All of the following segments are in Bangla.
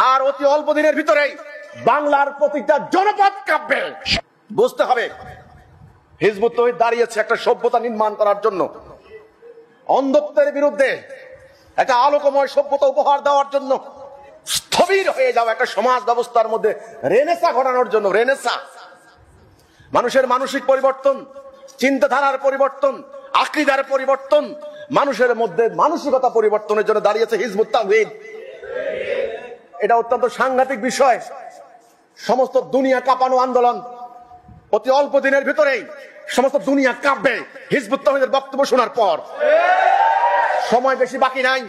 আর অতি অল্প দিনের ভিতরেই বাংলার প্রতিটা জনপদ কাঁপবে। বুঝতে হবে হিজবুত তৌহিদ দাঁড়িয়েছে একটা সভ্যতা নির্মাণ করার জন্য, অন্ধত্বের বিরুদ্ধে একটা আলোকময় সভ্যতা উপহার দেওয়ার জন্য, স্থবির হয়ে যাওয়া একটা সমাজ ব্যবস্থার মধ্যে রেনেসা ঘটানোর জন্য। রেনেসা মানুষের মানসিক পরিবর্তন, চিন্তাধারার পরিবর্তন, আকীদার পরিবর্তন, মানুষের মধ্যে মানসিকতা পরিবর্তনের জন্য দাঁড়িয়েছে হিজবুত তাওহীদ। এটা অত্যন্ত সাংঘাতিক বিষয়। সমস্ত দুনিয়া কাঁপানো আন্দোলন, অতি অল্প দিনের ভিতরেই সমস্ত দুনিয়া কাঁপবে হিজবুত তাওহীদের বক্তব্য শোনার পর। সময় বেশি বাকি নাই,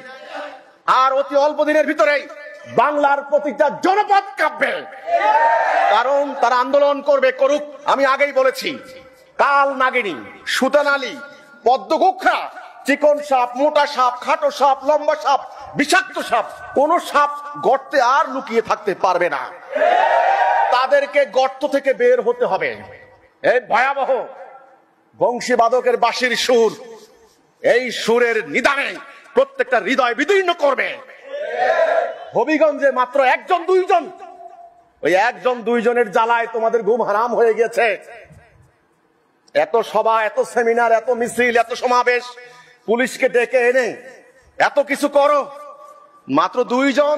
আর অতি অল্প দিনের ভিতরেই বাংলার প্রতিটা জনপদ কাঁপবে। কারণ তারা আন্দোলন করবে, করুক। আমি আগেই বলেছি, কাল নাগিনী, সুতানালী, পদ্মগোখরা, চিকন সাপ, মোটা সাপ, খাটো সাপ, লম্বা সাপ, বিষাক্ত সাপ, কোন সাপ গর্তে আর লুকিয়ে থাকতে পারবে না। তাদেরকে গর্ত থেকে বের হতে হবে। এই ভয়াবহ বংশীবাদকের বাঁশির সুর, এই সুরের নিদানে প্রত্যেকটা হৃদয় বিদীর্ণ করবে। হবিগঞ্জে মাত্র একজন দুইজন, ওই একজন দুইজনের জ্বালায় তোমাদের ঘুম হারাম হয়ে গেছে। এত সভা, এত সেমিনার, এত মিছিল, এত সমাবেশ, পুলিশকে ডেকে এনে এত কিছু করো, মাত্র দুইজন